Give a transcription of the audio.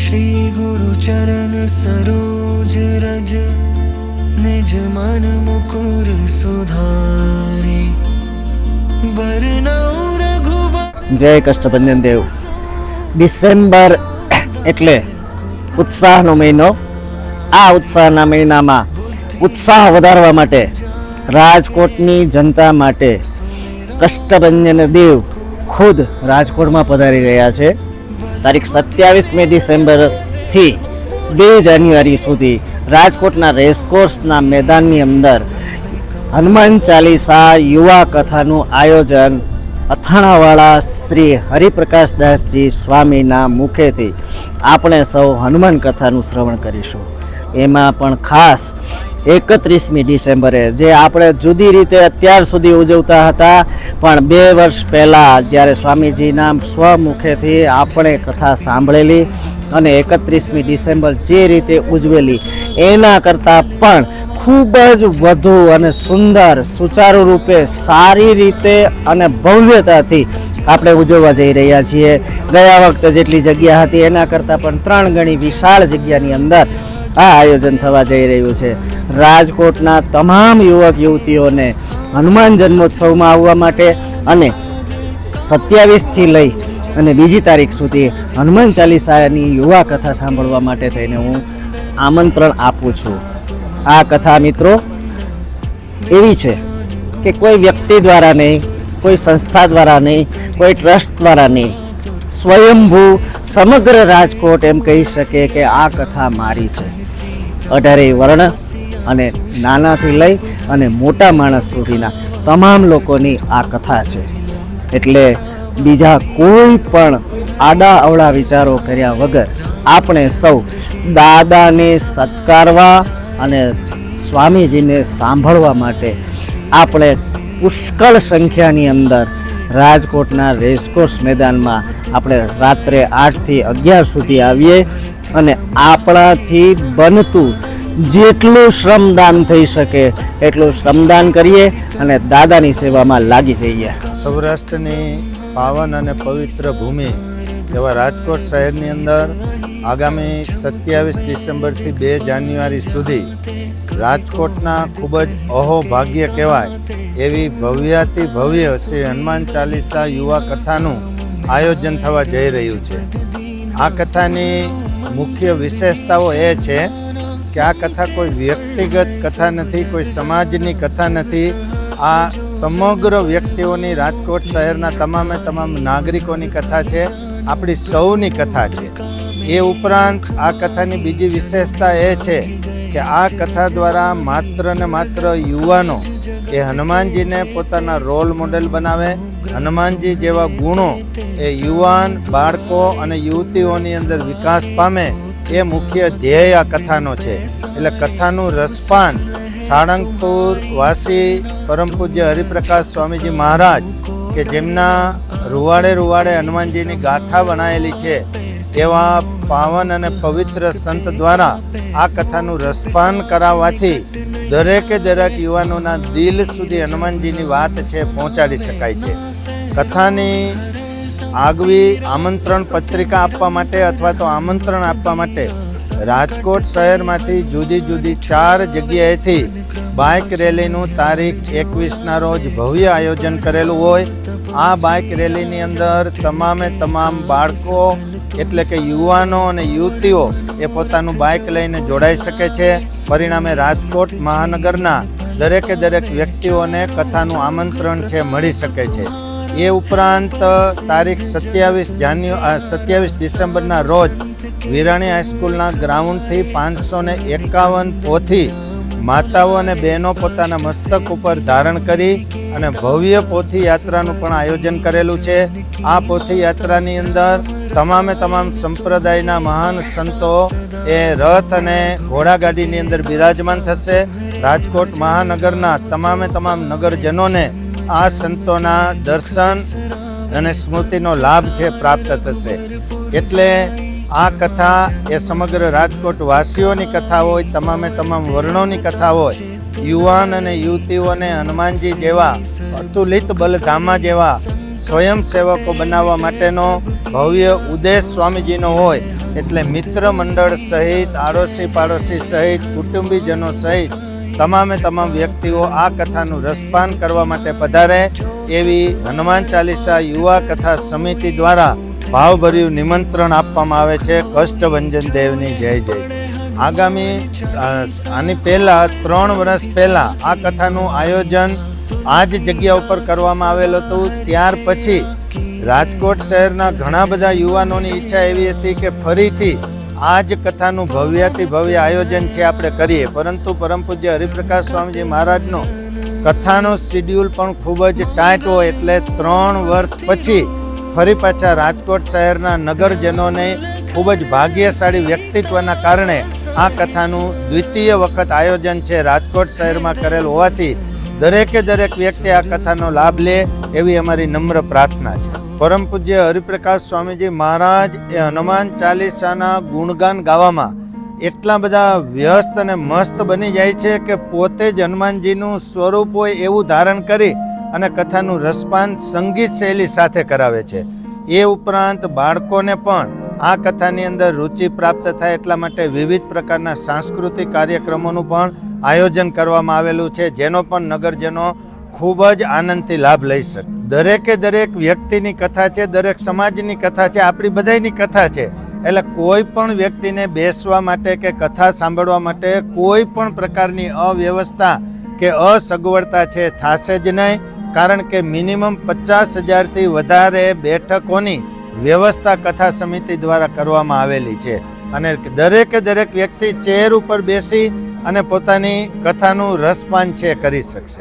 श्री गुरु चरण सरोज रज निज मन मुकुर सुधारे बरनौ रघुबर। जय कष्टभंजन देव। डिसेम्बर એટલે ઉત્સાહનો મહિનો। આ ઉત્સાહના મહિનામાં ઉત્સાહ વધારવા માટે રાજકોટની જનતા માટે કષ્ટભંજન દેવ ખુદ રાજકોટમાં પધારી રહ્યા છે। તારીખ 27મી ડિસેમ્બરથી 2 જાન્યુઆરી સુધી રાજકોટના રેસકોર્સના મેદાનની અંદર હનુમાન ચાલીસા યુવા કથાનું આયોજન અથાણાવાળા શ્રી હરિપ્રકાશદાસજી સ્વામીના મુખેથી આપણે સૌ હનુમાન કથાનું શ્રવણ કરીશું। એમાં પણ ખાસ 31મી ડિસેમ્બરે જે આપણે જુદી રીતે અત્યાર સુધી ઉજવતા હતા, પણ 2 વર્ષ પહેલાં જ્યારે સ્વામીજીના સ્વમુખેથી આપણે કથા સાંભળેલી અને 31મી ડિસેમ્બર જે રીતે ઉજવેલી એના કરતાં પણ ખૂબ જ વધુ અને સુંદર સુચારુ રૂપે સારી રીતે અને ભવ્યતાથી આપણે ઉજવવા જઈ રહ્યા છીએ। ગયા વખતે જેટલી જગ્યા હતી એના કરતાં પણ 3 ગણી વિશાળ જગ્યાની અંદર આ આયોજન થવા જઈ રહ્યું છે। રાજકોટના તમામ યુવક યુવતીઓને હનુમાન જન્મોત્સવમાં આવવા માટે અને 27થી લઈ અને 2જી તારીખ સુધી હનુમાન ચાલીસાની યુવા કથા સાંભળવા માટે થઈને હું આમંત્રણ આપું છું। આ કથા મિત્રો એવી છે કે કોઈ વ્યક્તિ દ્વારા નહીં, કોઈ સંસ્થા દ્વારા નહીં, કોઈ ટ્રસ્ટ દ્વારા નહીં, સ્વયંભૂ સમગ્ર રાજકોટ એમ કહી શકે કે આ કથા મારી છે। 18 વર્ણ અને નાનાથી લઈ અને મોટા માણસ સુધીના તમામ લોકોની આ કથા છે। એટલે બીજા કોઈ પણ આડા અવળા વિચારો કર્યા વગર આપણે સૌ દાદાને સત્કારવા અને સ્વામીજીને સાંભળવા માટે આપણે પુષ્કળ સંખ્યાની અંદર રાજકોટના રેસકોર્સ મેદાનમાં આપણે રાત્રે 8થી 11 સુધી આવીએ અને આપણાથી બનતું જેટલું શ્રમદાન થઈ શકે એટલું શ્રમદાન કરીએ અને દાદાની સેવામાં લાગી જઈએ। સૌરાષ્ટ્રની પાવન અને પવિત્ર ભૂમિ એવા રાજકોટ શહેરની અંદર આગામી 27 ડિસેમ્બરથી 2 જાન્યુઆરી સુધી રાજકોટના ખૂબ જ અહોભાગ્ય કહેવાય એવી ભવ્યાતિ ભવ્ય શ્રી હનુમાન ચાલીસા યુવા કથાનું આયોજન થવા જઈ રહ્યું છે। આ કથાની મુખ્ય વિશેષતાઓ એ છે કે આ કથા કોઈ વ્યક્તિગત કથા નથી, કોઈ સમાજની કથા નથી। આ સમગ્ર વ્યક્તિઓની, રાજકોટ શહેરના તમામ નાગરિકોની કથા છે, આપણી સૌની કથા છે। એ ઉપરાંત આ કથાની બીજી વિશેષતા એ છે કે આ કથા દ્વારા માત્ર ને માત્ર યુવાનો એ હનુમાનજીને પોતાના રોલ મોડેલ બનાવે, હનુમાનજી જેવા ગુણો એ યુવાન બાળકો અને યુવતીઓની અંદર વિકાસ પામે, એ મુખ્ય ધ્યેય આ કથાનો છે। એટલે કથાનું રસપાન સાળંગપુર વાસી પરમ પૂજ્ય હરિપ્રકાશ સ્વામીજી મહારાજ કે જેમના રૂવાડે હનુમાનજીની ગાથા બનાવેલી છે એવા પાવન અને પવિત્ર સંત દ્વારા આ કથાનું રસપાન કરાવવાથી દરેક યુવાનોના દિલ સુધી હનુમાનજીની વાત છે પહોંચાડી શકાય છે। કથાની આગવી આમંત્રણ પત્રિકા આપવા માટે અથવા તો આમંત્રણ આપવા માટે રાજકોટ શહેરમાંથી જુદી 4 જગ્યાએથી બાઇક રેલીનું તારીખ 21ના રોજ ભવ્ય આયોજન કરેલું હોય। આ બાઇક રેલીની અંદર તમામ બાળકો એટલે કે યુવાનો અને યુવતીઓ એ પોતાનું બાઇક લઈને જોડાઈ શકે છે। પરિણામે રાજકોટ મહાનગરના દરેક વ્યક્તિઓને કથાનું આમંત્રણ છે મળી શકે છે। એ ઉપરાંત તારીખ 27 ડિસેમ્બરના રોજ વિરાણી હાઈસ્કૂલના ગ્રાઉન્ડથી 551 પોથી માતાઓ અને બહેનો પોતાના મસ્તક ઉપર ધારણ કરી અને ભવ્ય પોથી યાત્રાનું પણ આયોજન કરેલું છે। આ પોથી યાત્રાની અંદર તમામ સંપ્રદાયના મહાન સંતો એ રથ અને ઘોડાગાડીની અંદર બિરાજમાન થશે। રાજકોટ મહાનગરના તમામ નગરજનોને આ સંતોના દર્શન અને સ્મૃતિનો લાભ છે પ્રાપ્ત થશે। એટલે આ કથા એ સમગ્ર રાજકોટ વાસીઓની કથા હોય, તમામ વર્ણોની કથા હોય। યુવાન અને યુવતીઓને હનુમાનજી જેવા અતુલિત બલધામા જેવા સ્વયંસેવકો બનાવવા માટેનો ભવ્ય ઉદ્દેશ સ્વામીજીનો હોય એટલે મિત્ર મંડળ સહિત આડોશી પાડોશી સહિત કુટુંબીજનો સહિત તમામે તમામ વ્યક્તિઓ આ કથાનું રસપાન કરવા માટે પધારે એવી હનુમાન ચાલીસા યુવા કથા સમિતિ દ્વારા ભાવભર્યું નિમંત્રણ આપવામાં આવે છે. કષ્ટભંજન દેવની જય જય. આગામી આની પહેલાં 3 વર્ષ પહેલાં આ કથાનું આયોજન આ જ જગ્યા ઉપર કરવામાં આવેલું હતું. ત્યાર પછી રાજકોટ શહેરના ઘણા બધા યુવાનોની ઈચ્છા એવી હતી કે ફરીથી આ જ કથાનું ભવ્યાતિ ભવ્ય આયોજન છે આપણે કરીએ, પરંતુ પરમ પૂજ્ય હરિપ્રકાશ સ્વામીજી મહારાજનો કથાનો શિડ્યુલ પણ ખૂબ જ ટાઈટ હોય એટલે 3 વર્ષ પછી ફરી પાછા રાજકોટ શહેરના નગરજનોને ખૂબ જ ભાગ્યશાળી વ્યક્તિત્વના કારણે આ કથાનું દ્વિતીય વખત આયોજન છે રાજકોટ શહેરમાં કરેલ હોવાથી દરેકે દરેક વ્યક્તિ આ કથાનો લાભ લે એવી અમારી નમ્ર પ્રાર્થના છે. પરમ પૂજ્ય હરિપ્રકાશ સ્વામીજી મહારાજ એ હનુમાન ચાલીસાના ગુણગાન ગાવામાં એટલા બધા વ્યસ્ત અને મસ્ત બની જાય છે કે પોતે જ હનુમાનજીનું સ્વરૂપ હોય એવું ધારણ કરી અને કથાનું રસપાન સંગીત શૈલી સાથે કરાવે છે. એ ઉપરાંત બાળકોને પણ આ કથાની અંદર રુચિ પ્રાપ્ત થાય એટલા માટે વિવિધ પ્રકારના સાંસ્કૃતિક કાર્યક્રમોનું પણ આયોજન કરવામાં આવેલું છે, જેનો પણ નગરજનો ખૂબ જ આનંદથી લાભ લઈ શકે. દરેકે દરેક વ્યક્તિની કથા છે, દરેક સમાજની કથા છે, આપણી બધાની કથા છે, એટલે કોઈ પણ વ્યક્તિને બેસવા માટે કે કથા સાંભળવા માટે કોઈ પણ પ્રકારની અવ્યવસ્થા કે અસગવડતા છે થશે જ નહીં, કારણ કે મિનિમમ 50,000થી વધારે બેઠકોની વ્યવસ્થા કથા સમિતિ દ્વારા કરવામાં આવેલી છે અને દરેકે દરેક વ્યક્તિ ચેર ઉપર બેસી અને પોતાની કથાનું રસપાન છે કરી શકશે.